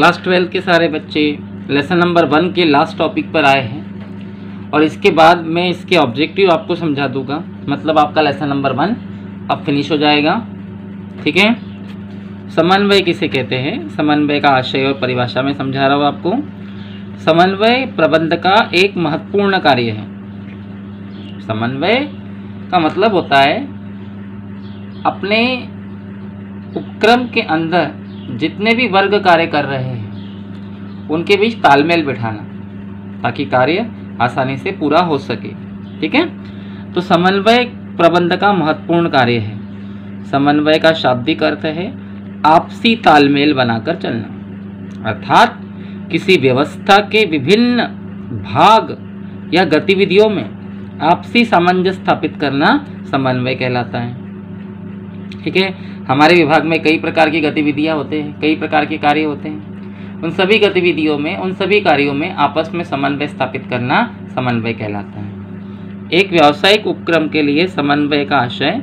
Class 12 के सारे बच्चे लेसन नंबर 1 के लास्ट टॉपिक पर आए हैं और इसके बाद मैं इसके ऑब्जेक्टिव आपको समझा दूंगा। मतलब आपका लेसन नंबर 1 अब फिनिश हो जाएगा। ठीक है। समन्वय किसे कहते हैं, समन्वय का आशय और परिभाषा में समझा रहा हूँ आपको। समन्वय प्रबंध का एक महत्वपूर्ण कार्य है। समन्वय का मतलब होता है अपने उपक्रम के अंदर जितने भी वर्ग कार्य कर रहे हैं उनके बीच तालमेल बिठाना ताकि कार्य आसानी से पूरा हो सके। ठीक है। तो समन्वय प्रबंध का महत्वपूर्ण कार्य है। समन्वय का शाब्दिक अर्थ है आपसी तालमेल बनाकर चलना, अर्थात किसी व्यवस्था के विभिन्न भाग या गतिविधियों में आपसी सामंजस्य स्थापित करना समन्वय कहलाता है। ठीक है। हमारे विभाग में कई प्रकार की गतिविधियां होते हैं, कई प्रकार के कार्य होते हैं। उन सभी गतिविधियों में, उन सभी कार्यों में आपस में समन्वय स्थापित करना समन्वय कहलाता है। एक व्यावसायिक उपक्रम के लिए समन्वय का आशय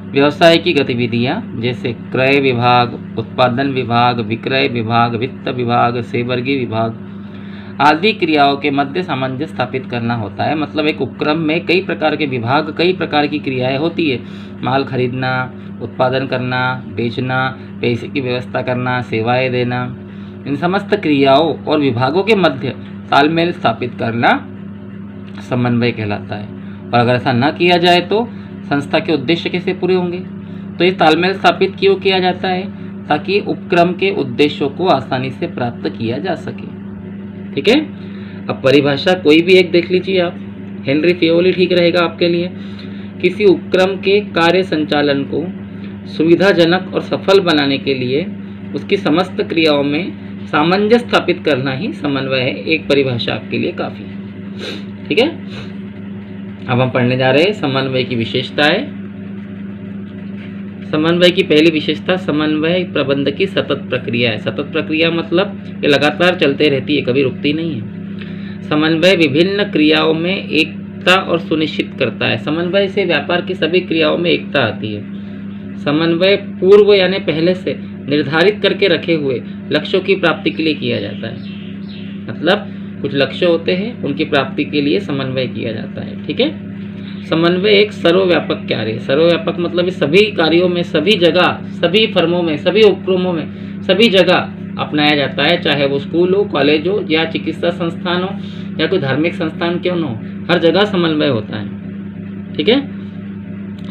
व्यवसाय की गतिविधियां जैसे क्रय विभाग, उत्पादन विभाग, विक्रय विभाग, वित्त विभाग, सेवर्गी विभाग आदि क्रियाओं के मध्य सामंजस्य स्थापित करना होता है। मतलब एक उपक्रम में कई प्रकार के विभाग, कई प्रकार की क्रियाएं होती है। माल खरीदना, उत्पादन करना, बेचना, पैसे की व्यवस्था करना, सेवाएं देना, इन समस्त क्रियाओं और विभागों के मध्य तालमेल स्थापित करना समन्वय कहलाता है। और अगर ऐसा न किया जाए तो संस्था के उद्देश्य कैसे पूरे होंगे। तो ये तालमेल स्थापित क्यों किया जाता है, ताकि उपक्रम के उद्देश्यों को आसानी से प्राप्त किया जा सके। ठीक है। अब परिभाषा कोई भी एक देख लीजिए आप, हेनरी फियोली ठीक रहेगा आपके लिए। किसी उपक्रम के कार्य संचालन को सुविधाजनक और सफल बनाने के लिए उसकी समस्त क्रियाओं में सामंजस्य स्थापित करना ही समन्वय है। एक परिभाषा आपके लिए काफ़ी है। ठीक है। अब हम पढ़ने जा रहे हैं समन्वय की विशेषताएं। समन्वय की पहली विशेषता समन्वय प्रबंध की सतत प्रक्रिया है। सतत प्रक्रिया मतलब ये लगातार चलते रहती है, कभी रुकती नहीं है। समन्वय विभिन्न क्रियाओं में एकता और सुनिश्चित करता है। समन्वय से व्यापार की सभी क्रियाओं में एकता आती है। समन्वय पूर्व यानी पहले से निर्धारित करके रखे हुए लक्ष्यों की प्राप्ति के लिए किया जाता है। मतलब कुछ लक्ष्य होते हैं, उनकी प्राप्ति के लिए समन्वय किया जाता है। ठीक है। समन्वय एक सर्वव्यापक कार्य है। सर्वव्यापक मतलब सभी कार्यों में, सभी जगह, सभी फर्मों में, सभी उपक्रमों में, सभी जगह अपनाया जाता है। चाहे वो स्कूल हो, कॉलेज हो या चिकित्सा संस्थान हो या कोई धार्मिक संस्थान क्यों न हो, हर जगह समन्वय होता है। ठीक है।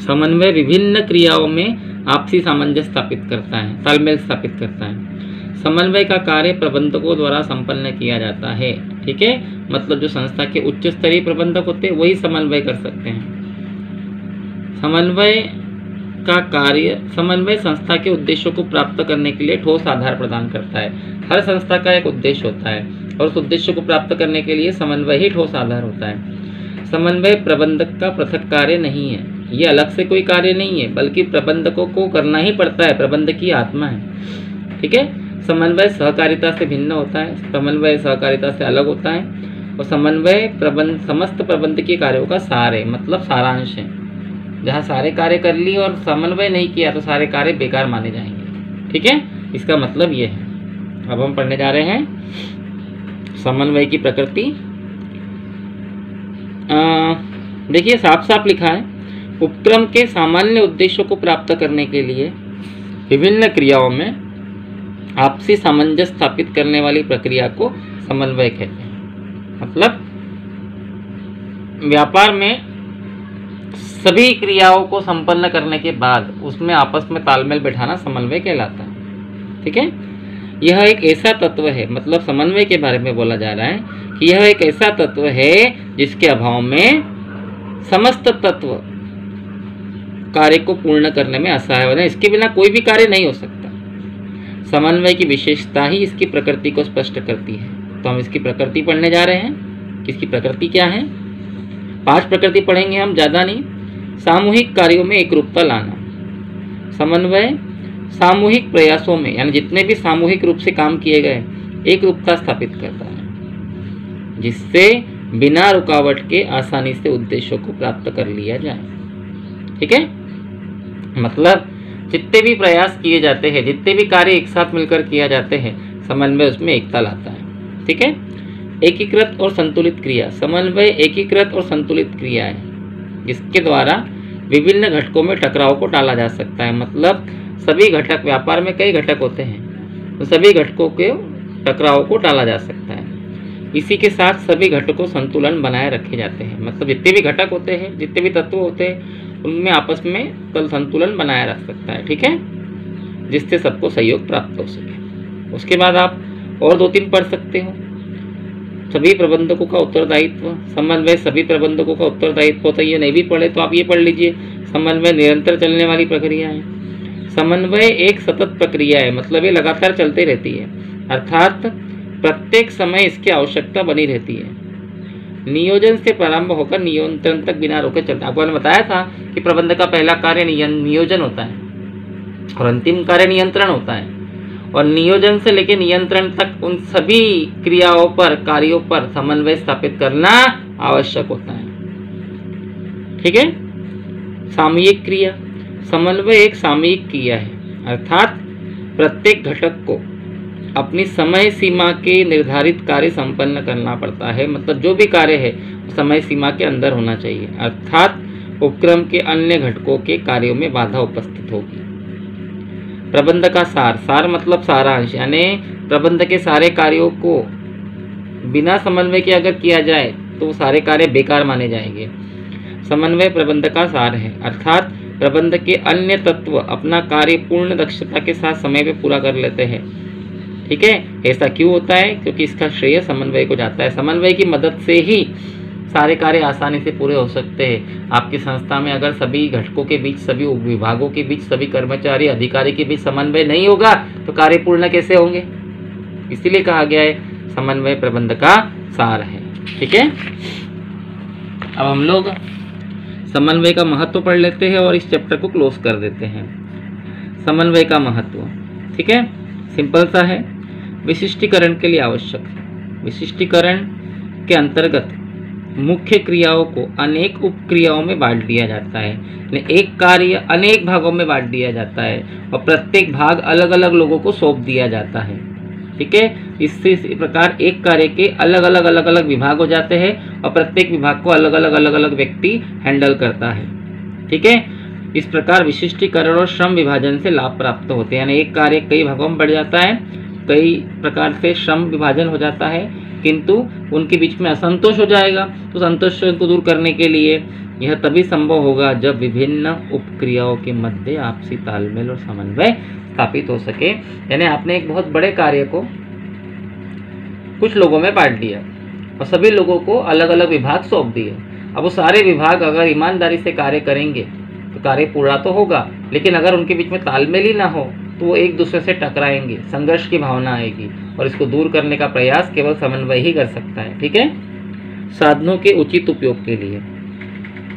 समन्वय विभिन्न क्रियाओं में आपसी सामंजस्य स्थापित करता है, तालमेल स्थापित करता है। समन्वय का कार्य प्रबंधकों द्वारा संपन्न किया जाता है। ठीक है। मतलब जो संस्था के उच्च स्तरीय प्रबंधक होते हैं वही समन्वय कर सकते हैं। समन्वय का कार्य, समन्वय संस्था के उद्देश्यों को प्राप्त करने के लिए ठोस आधार प्रदान करता है। हर संस्था का एक उद्देश्य होता है और उस उद्देश्य को प्राप्त करने के लिए समन्वय ही ठोस आधार होता है। समन्वय प्रबंधक का पृथक कार्य नहीं है, ये अलग से कोई कार्य नहीं है, बल्कि प्रबंधकों को करना ही पड़ता है, प्रबंधक की आत्मा है। ठीक है। समन्वय सहकारिता से भिन्न होता है, समन्वय सहकारिता से अलग होता है और समन्वय समस्त प्रबंधकीय कार्यों का सार है, मतलब सारांश है। जहाँ सारे कार्य कर लिए और समन्वय नहीं किया तो सारे कार्य बेकार माने जाएंगे। ठीक है। इसका मतलब ये है। अब हम पढ़ने जा रहे हैं समन्वय की प्रकृति। देखिए साफ साफ लिखा है, उपक्रम के सामान्य उद्देश्यों को प्राप्त करने के लिए विभिन्न क्रियाओं में आपसी सामंजस्य स्थापित करने वाली प्रक्रिया को समन्वय कहते हैं। मतलब व्यापार में सभी क्रियाओं को संपन्न करने के बाद उसमें आपस में तालमेल बैठाना समन्वय कहलाता है। ठीक है। यह एक ऐसा तत्व है, मतलब समन्वय के बारे में बोला जा रहा है कि यह एक ऐसा तत्व है जिसके अभाव में समस्त तत्व कार्य को पूर्ण करने में असहाय होना, इसके बिना कोई भी कार्य नहीं हो सकता। समन्वय की विशेषता ही इसकी प्रकृति को स्पष्ट करती है। तो हम इसकी प्रकृति पढ़ने जा रहे हैं। इसकी प्रकृति क्या है? 5 प्रकृति पढ़ेंगे हम, ज़्यादा नहीं। सामूहिक कार्यों में एकरूपता लाना। समन्वय सामूहिक प्रयासों में, यानी जितने भी सामूहिक रूप से काम किए गए, एकरूपता स्थापित करता है, जिससे बिना रुकावट के आसानी से उद्देश्यों को प्राप्त कर लिया जाए। ठीक है। मतलब जितने भी प्रयास किए जाते हैं, जितने भी कार्य एक साथ मिलकर किया जाते हैं, समन्वय उसमें एकता लाता है। ठीक है। एकीकृत और संतुलित क्रिया, समन्वय एकीकृत और संतुलित क्रिया है जिसके द्वारा विभिन्न घटकों में टकराव को टाला जा सकता है। मतलब सभी घटक, व्यापार में कई घटक होते हैं तो सभी घटकों के टकराव को टाला जा सकता है। इसी के साथ सभी घटकों संतुलन बनाए रखे जाते हैं। मतलब जितने भी घटक होते हैं, जितने भी तत्व होते हैं, उनमें आपस में संतुलन बनाया रख सकता है। ठीक है, जिससे सबको सहयोग प्राप्त हो सके। उसके बाद आप और 2-3 पढ़ सकते हो। सभी प्रबंधकों का उत्तरदायित्व, समन्वय सभी प्रबंधकों का उत्तरदायित्व होता है। ये नहीं भी पढ़े तो आप ये पढ़ लीजिए, समन्वय निरंतर चलने वाली प्रक्रिया है। समन्वय एक सतत प्रक्रिया है, मतलब ये लगातार चलती रहती है, अर्थात प्रत्येक समय इसकी आवश्यकता बनी रहती है। नियोजन से प्रारंभ होकर नियंत्रण तक बिना रोके चलता है। आपको मैंने बताया था कि प्रबंधक का पहला कार्य नियोजन होता है और अंतिम कार्य नियंत्रण होता है, और नियोजन से लेकर नियंत्रण तक उन सभी क्रियाओं पर, कार्यों पर समन्वय स्थापित करना आवश्यक होता है। ठीक है। सामयिक क्रिया, समन्वय एक सामयिक क्रिया है, अर्थात प्रत्येक घटक को अपनी समय सीमा के निर्धारित कार्य संपन्न करना पड़ता है। मतलब जो भी कार्य है समय सीमा के अंदर होना चाहिए, अर्थात उपक्रम के अन्य घटकों के कार्यों में बाधा उपस्थित होगी। प्रबंध का सार, सार मतलब सारांश, यानी प्रबंध के सारे कार्यों को बिना समन्वय के अगर किया जाए तो सारे कार्य बेकार माने जाएंगे। समन्वय प्रबंध का सार है, अर्थात प्रबंध के अन्य तत्व अपना कार्य पूर्ण दक्षता के साथ समय पे पूरा कर लेते हैं। ठीक है। ऐसा क्यों होता है? क्योंकि इसका श्रेय समन्वय को जाता है। समन्वय की मदद से ही सारे कार्य आसानी से पूरे हो सकते हैं। आपकी संस्था में अगर सभी घटकों के बीच, सभी विभागों के बीच, सभी कर्मचारी अधिकारी के बीच समन्वय नहीं होगा तो कार्य पूर्ण कैसे होंगे? इसीलिए कहा गया है समन्वय प्रबंध का सार है। ठीक है। अब हम लोग समन्वय का महत्व पढ़ लेते हैं और इस चैप्टर को क्लोज कर देते हैं। समन्वय का महत्व, ठीक है, सिंपल सा है। विशिष्टीकरण के लिए आवश्यक है। विशिष्टीकरण के अंतर्गत मुख्य क्रियाओं को अनेक उपक्रियाओं में बांट दिया जाता है। एक कार्य अनेक भागों में बांट दिया जाता है और प्रत्येक भाग अलग अलग लोगों को सौंप दिया जाता है। ठीक है। इससे इस प्रकार एक कार्य के अलग अलग विभाग हो जाते हैं और प्रत्येक विभाग को अलग अलग व्यक्ति हैंडल करता है। ठीक है। इस प्रकार विशिष्टीकरण और श्रम विभाजन से लाभ प्राप्त होते हैं, यानी एक कार्य कई भागों में बढ़ जाता है, कई प्रकार से श्रम विभाजन हो जाता है, किंतु उनके बीच में असंतोष हो जाएगा। तो संतोष को दूर करने के लिए यह तभी संभव होगा जब विभिन्न उपक्रियाओं के मध्य आपसी तालमेल और समन्वय स्थापित हो सके। यानी आपने एक बहुत बड़े कार्य को कुछ लोगों में बांट दिया और सभी लोगों को अलग अलग विभाग सौंप दिए। अब वो सारे विभाग अगर ईमानदारी से कार्य करेंगे तो कार्य पूरा तो होगा, लेकिन अगर उनके बीच में तालमेल ही ना हो तो वो एक दूसरे से टकराएंगे, संघर्ष की भावना आएगी और इसको दूर करने का प्रयास केवल समन्वय ही कर सकता है। ठीक है। साधनों के उचित उपयोग के लिए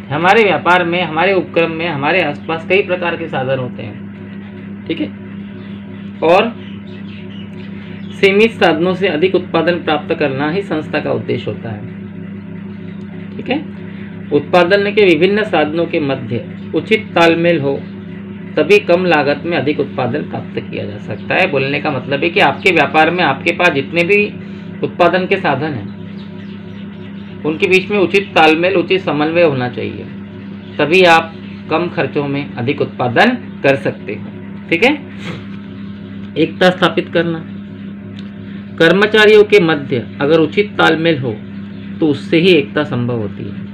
हमारे व्यापार में, हमारे उपक्रम में, हमारे आसपास कई प्रकार के साधन होते हैं। ठीक है। और सीमित साधनों से अधिक उत्पादन प्राप्त करना ही संस्था का उद्देश्य होता है। ठीक है। उत्पादन के विभिन्न साधनों के मध्य उचित तालमेल हो तभी कम लागत में अधिक उत्पादन प्राप्त किया जा सकता है। बोलने का मतलब है कि आपके व्यापार में आपके पास जितने भी उत्पादन के साधन हैं उनके बीच में उचित तालमेल, उचित समन्वय होना चाहिए, तभी आप कम खर्चों में अधिक उत्पादन कर सकते हो। ठीक है। एकता स्थापित करना, कर्मचारियों के मध्य अगर उचित तालमेल हो तो उससे ही एकता संभव होती है।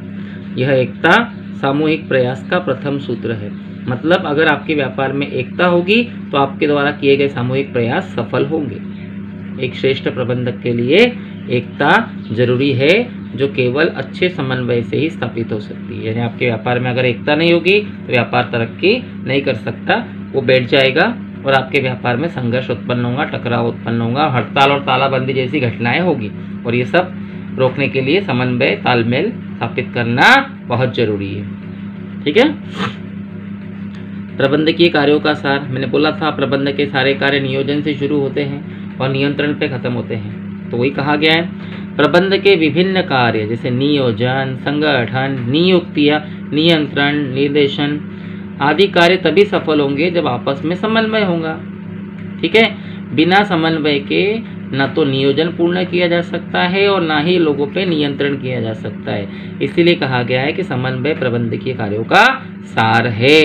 यह एकता सामूहिक प्रयास का प्रथम सूत्र है। मतलब अगर आपके व्यापार में एकता होगी तो आपके द्वारा किए गए सामूहिक प्रयास सफल होंगे। एक श्रेष्ठ प्रबंधक के लिए एकता जरूरी है, जो केवल अच्छे समन्वय से ही स्थापित हो सकती है। यानी आपके व्यापार में अगर एकता नहीं होगी तो व्यापार तरक्की नहीं कर सकता, वो बैठ जाएगा और आपके व्यापार में संघर्ष उत्पन्न होगा, टकराव उत्पन्न होगा, हड़ताल और तालाबंदी जैसी घटनाएं होगी। और ये सब रोकने के लिए समन्वय, तालमेल स्थापित करना बहुत जरूरी है। ठीक है। प्रबंधकीय कार्यों का सार, मैंने बोला था प्रबंधक के सारे कार्य नियोजन से शुरू होते हैं और नियंत्रण पे खत्म होते हैं। तो वही कहा गया है प्रबंध के विभिन्न कार्य जैसे नियोजन, संगठन, नियुक्तियां, नियंत्रण, निर्देशन आदि कार्य तभी सफल होंगे जब आपस में समन्वय होगा। ठीक है। बिना समन्वय के न तो नियोजन पूर्ण किया जा सकता है और ना ही लोगों पे नियंत्रण किया जा सकता है। इसीलिए कहा गया है कि समन्वय प्रबंधकीय कार्यों का सार है।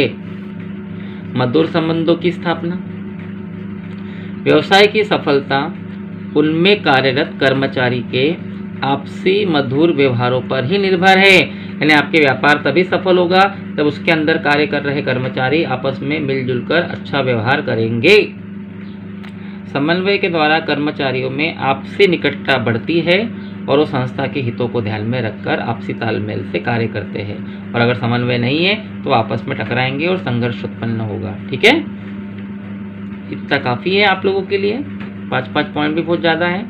मधुर संबंधों की स्थापना। व्यवसाय की सफलता उनमें कार्यरत कर्मचारी के आपसी मधुर व्यवहारों पर ही निर्भर है। यानी आपके व्यापार तभी सफल होगा जब उसके अंदर कार्य कर रहे कर्मचारी आपस में मिलजुल कर अच्छा व्यवहार करेंगे। समन्वय के द्वारा कर्मचारियों में आपसी निकटता बढ़ती है और वो संस्था के हितों को ध्यान में रखकर आपसी तालमेल से कार्य करते हैं। और अगर समन्वय नहीं है तो आपस में टकराएंगे और संघर्ष उत्पन्न होगा। ठीक है, इतना काफ़ी है आप लोगों के लिए। 5 पॉइंट भी बहुत ज़्यादा है।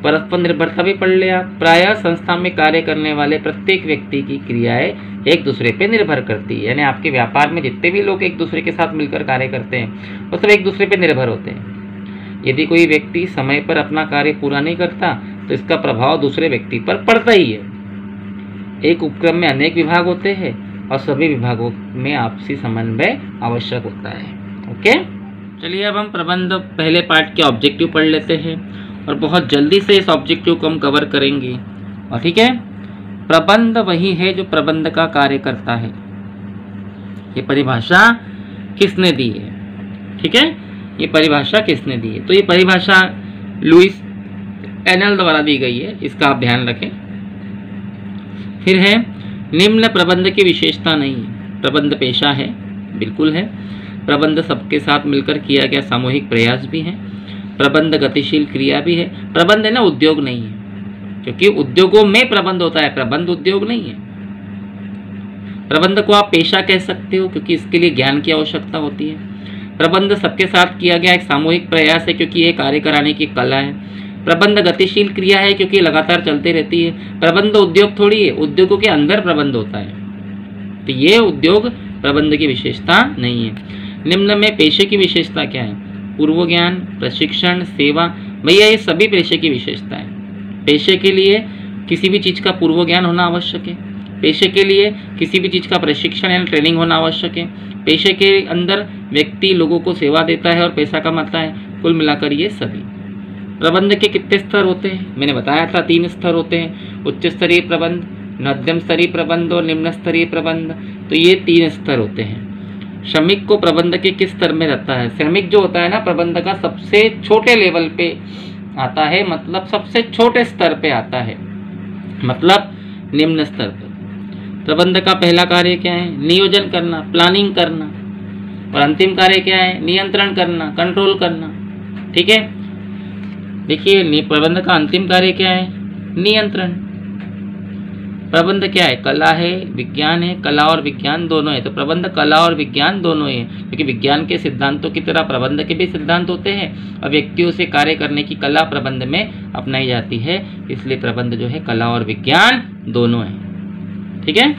परस्पर निर्भरता भी पढ़ लिया। प्रायः संस्था में कार्य करने वाले प्रत्येक व्यक्ति की क्रियाएं एक दूसरे पे निर्भर करती है। यानी आपके व्यापार में जितने भी लोग एक दूसरे के साथ मिलकर कार्य करते हैं वो सब एक दूसरे पे निर्भर होते हैं। यदि कोई व्यक्ति समय पर अपना कार्य पूरा नहीं करता तो इसका प्रभाव दूसरे व्यक्ति पर पड़ता ही है। एक उपक्रम में अनेक विभाग होते हैं और सभी विभागों में आपसी समन्वय आवश्यक होता है। ओके, चलिए अब हम प्रबंध पहले पार्ट के ऑब्जेक्टिव पढ़ लेते हैं और बहुत जल्दी से इस ऑब्जेक्टिव को हम कवर करेंगे। और ठीक है, प्रबंध वही है जो प्रबंध का कार्य करता है। ये परिभाषा किसने दी है? ठीक है, ये परिभाषा किसने दी है? तो ये परिभाषा लुइस एनल द्वारा दी गई है, इसका आप ध्यान रखें। फिर है निम्न प्रबंध की विशेषता नहीं है। प्रबंध पेशा है, बिल्कुल है। प्रबंध सबके साथ मिलकर किया गया सामूहिक प्रयास भी है। प्रबंध गतिशील क्रिया भी है। प्रबंध है ना, उद्योग नहीं है, क्योंकि उद्योगों में प्रबंध होता है, प्रबंध उद्योग नहीं है। प्रबंध को आप पेशा कह सकते हो क्योंकि इसके लिए ज्ञान की आवश्यकता होती है। प्रबंध सबके साथ किया गया एक सामूहिक प्रयास है क्योंकि ये कार्य कराने की कला है। प्रबंध गतिशील क्रिया है क्योंकि लगातार चलते रहती है। प्रबंध उद्योग थोड़ी है, उद्योगों के अंदर प्रबंध होता है, तो ये उद्योग प्रबंध की विशेषता नहीं है। निम्न में पेशे की विशेषता क्या है? पूर्व ज्ञान, प्रशिक्षण, सेवा। भैया ये सभी पेशे की विशेषता है। पेशे के लिए किसी भी चीज़ का पूर्व ज्ञान होना आवश्यक है। पेशे के लिए किसी भी चीज़ का प्रशिक्षण या ट्रेनिंग होना आवश्यक है। पेशे के अंदर व्यक्ति लोगों को सेवा देता है और पैसा कमाता है। कुल मिलाकर ये सभी। प्रबंध के कितने स्तर होते हैं? मैंने बताया था 3 स्तर होते हैं, उच्च स्तरीय प्रबंध, मध्यम स्तरीय प्रबंध और निम्न स्तरीय प्रबंध। तो ये 3 स्तर होते हैं। श्रमिक को प्रबंध के किस स्तर में रहता है? श्रमिक जो होता है ना, प्रबंध का सबसे छोटे लेवल पे आता है, मतलब सबसे छोटे स्तर पे आता है, मतलब निम्न स्तर पर। प्रबंध का पहला कार्य क्या है? नियोजन करना, प्लानिंग करना। और अंतिम कार्य क्या है? नियंत्रण करना, कंट्रोल करना। ठीक है, देखिए प्रबंध का अंतिम कार्य क्या है? नियंत्रण। प्रबंध क्या है? कला है, विज्ञान है। कला और विज्ञान दोनों है, तो प्रबंध कला और विज्ञान दोनों है, क्योंकि विज्ञान के सिद्धांतों की तरह प्रबंध के भी सिद्धांत होते हैं और व्यक्तियों से कार्य करने की कला प्रबंध में अपनाई जाती है। इसलिए प्रबंध जो है कला और विज्ञान दोनों है। ठीक है,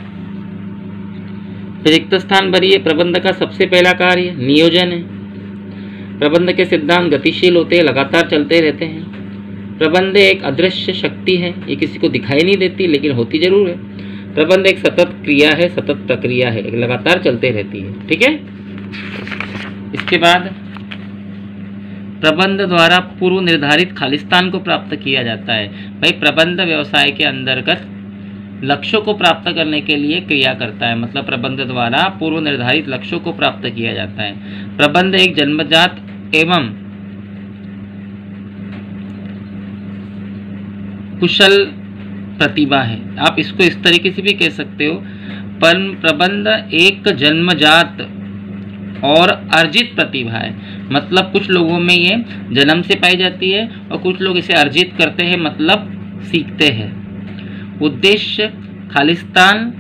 रिक्त स्थान भरिए। प्रबंध का सबसे पहला कार्य नियोजन है। प्रबंध के सिद्धांत गतिशील होते हैं, लगातार चलते रहते हैं। प्रबंध एक अदृश्य शक्ति है, ये किसी को दिखाई नहीं देती लेकिन होती जरूर है। प्रबंध एक सतत क्रिया है, सतत प्रक्रिया है, लगातार चलते रहती है। ठीक है, इसके बाद प्रबंध द्वारा पूर्व निर्धारित खालिस्तान को प्राप्त किया जाता है। भाई प्रबंध व्यवसाय के अंतर्गत लक्ष्यों को प्राप्त करने के लिए क्रिया करता है, मतलब प्रबंध द्वारा पूर्व निर्धारित लक्ष्यों को प्राप्त किया जाता है। प्रबंध एक जन्मजात एवं कुशल प्रतिभा है। आप इसको इस तरीके से भी कह सकते हो, पर प्रबंध एक जन्मजात और अर्जित प्रतिभा है। मतलब कुछ लोगों में ये जन्म से पाई जाती है और कुछ लोग इसे अर्जित करते हैं, मतलब सीखते हैं। उद्देश्य खालिस्तान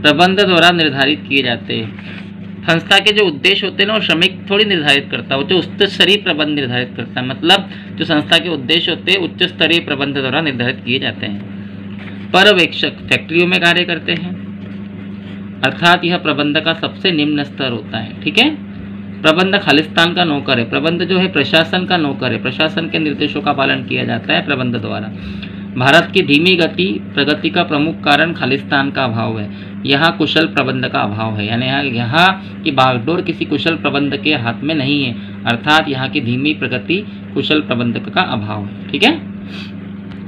प्रबंध द्वारा निर्धारित किए जाते हैं। संस्था के जो उद्देश्य होते हैं ना, वो श्रमिक थोड़ी निर्धारित करता है, वो जो उच्च स्तरीय प्रबंध निर्धारित करता है। मतलब जो संस्था के उद्देश्य होते हैं उच्च स्तरीय प्रबंध द्वारा निर्धारित किए जाते हैं। पर्यवेक्षक फैक्ट्रियों में कार्य करते हैं, अर्थात यह प्रबंध का सबसे निम्न स्तर होता है। ठीक है, प्रबंध खालिस्तान का नौकर है। प्रबंध जो है प्रशासन का नौकर है, प्रशासन के निर्देशों का पालन किया जाता है प्रबंध द्वारा। भारत की धीमी गति प्रगति का प्रमुख कारण खालिस्तान का अभाव है। यहाँ कुशल प्रबंधक का अभाव है, यानी यहाँ की बागडोर किसी कुशल प्रबंधक के हाथ में नहीं है, अर्थात यहाँ की धीमी प्रगति कुशल प्रबंधक का अभाव है। ठीक है,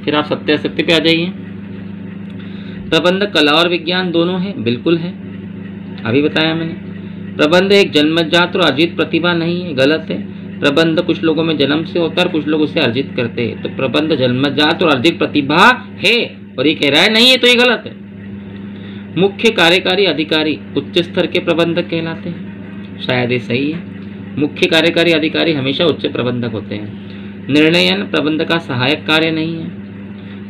फिर आप सत्यासत्य पे आ जाइए। प्रबंध कला और विज्ञान दोनों है, बिल्कुल है, अभी बताया मैंने। प्रबंध एक जन्मजात और अर्जित प्रतिभा नहीं है, गलत है। प्रबंध कुछ लोगों में जन्म से होता है और कुछ लोग उसे अर्जित करते हैं, तो प्रबंध जन्मजात और अर्जित प्रतिभा है, और ये कह रहा है नहीं है, तो ये गलत है। मुख्य कार्यकारी अधिकारी उच्च स्तर के प्रबंधक कहलाते हैं, शायद ये सही है। मुख्य कार्यकारी अधिकारी हमेशा उच्च प्रबंधक होते हैं। निर्णयन प्रबंध का सहायक कार्य नहीं है।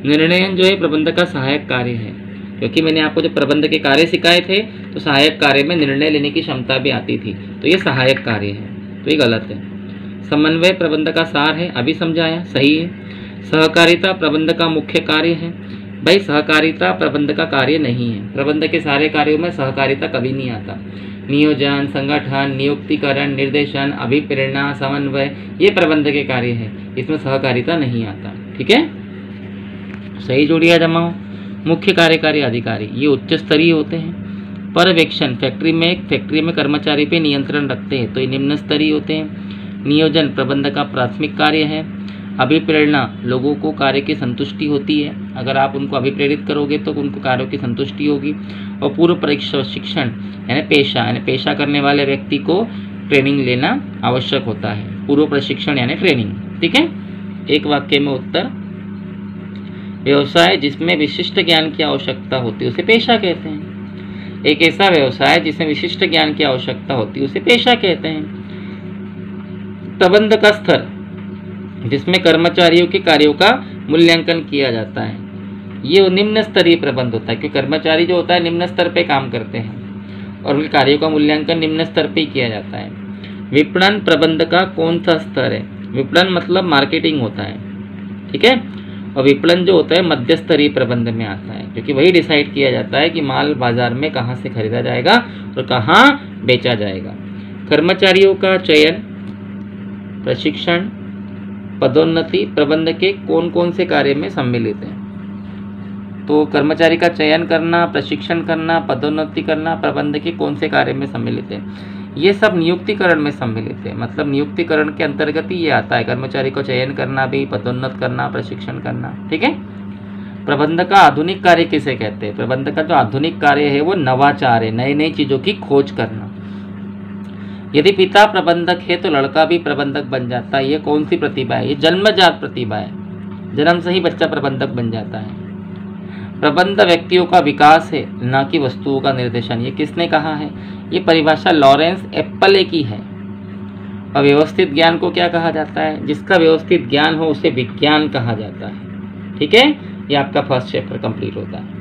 निर्णयन जो है प्रबंध का सहायक कार्य है, क्योंकि मैंने आपको जो प्रबंध के कार्य सिखाए थे तो सहायक कार्य में निर्णय लेने की क्षमता भी आती थी, तो ये सहायक कार्य है, तो ये गलत है। समन्वय प्रबंध का सार है, अभी समझाया, सही है। सहकारिता प्रबंध का मुख्य कार्य है, भाई सहकारिता प्रबंध का कार्य नहीं है। प्रबंध के सारे कार्यों में सहकारिता कभी नहीं आता। नियोजन, संगठन, नियुक्तिकरण, निर्देशन, अभिप्रेरणा, समन्वय, ये प्रबंध के कार्य है, इसमें सहकारिता नहीं आता। ठीक है, सही जोड़िया जमाओ। मुख्य कार्यकारी अधिकारी ये उच्च स्तरीय होते हैं। पर्यवेक्षण फैक्ट्री में कर्मचारी पे नियंत्रण रखते हैं, तो ये निम्न स्तरीय होते हैं। नियोजन प्रबंध का प्राथमिक कार्य है। अभिप्रेरणा लोगों को कार्य की संतुष्टि होती है, अगर आप उनको अभिप्रेरित करोगे तो उनको कार्यों की संतुष्टि होगी। और पूर्व प्रशिक्षण यानी पेशा करने वाले व्यक्ति को ट्रेनिंग लेना आवश्यक होता है। पूर्व प्रशिक्षण यानी ट्रेनिंग। ठीक है, एक वाक्य में उत्तर। व्यवसाय जिसमें विशिष्ट ज्ञान की आवश्यकता होती है उसे पेशा कहते हैं। एक ऐसा व्यवसाय जिसमें विशिष्ट ज्ञान की आवश्यकता होती है उसे पेशा कहते हैं। प्रबंध का स्तर जिसमें कर्मचारियों के कार्यों का मूल्यांकन किया जाता है, ये निम्न स्तरीय प्रबंध होता है, क्योंकि कर्मचारी जो होता है निम्न स्तर पे काम करते हैं और उनके कार्यों का मूल्यांकन निम्न स्तर पे ही किया जाता है। विपणन प्रबंध का कौन सा स्तर है? विपणन मतलब मार्केटिंग होता है। ठीक है, और विपणन जो होता है मध्य स्तरीय प्रबंध में आता है, क्योंकि वही डिसाइड किया जाता है कि माल बाजार में कहाँ से खरीदा जाएगा और कहाँ बेचा जाएगा। कर्मचारियों का चयन, प्रशिक्षण, पदोन्नति प्रबंध के कौन कौन से कार्य में सम्मिलित हैं? तो कर्मचारी का चयन करना, प्रशिक्षण करना, पदोन्नति करना प्रबंध के कौन से कार्य में सम्मिलित है? ये सब नियुक्तिकरण में सम्मिलित है, मतलब नियुक्तिकरण के अंतर्गत ही ये आता है। कर्मचारी को चयन करना भी, पदोन्नत करना, प्रशिक्षण करना। ठीक है, प्रबंध का आधुनिक कार्य किसे कहते हैं? प्रबंध का जो आधुनिक कार्य है वो नवाचार है, नई नई चीज़ों की खोज करना। यदि पिता प्रबंधक है तो लड़का भी प्रबंधक बन जाता है। ये कौन सी प्रतिभा है? ये जन्मजात प्रतिभा है, जन्म से ही बच्चा प्रबंधक बन जाता है। प्रबंध व्यक्तियों का विकास है, न कि वस्तुओं का निर्देशन। ये किसने कहा है? ये परिभाषा लॉरेंस एप्पले की है। और व्यवस्थित ज्ञान को क्या कहा जाता है? जिसका व्यवस्थित ज्ञान हो उसे विज्ञान कहा जाता है। ठीक है, ये आपका फर्स्ट चैप्टर कंप्लीट होता है।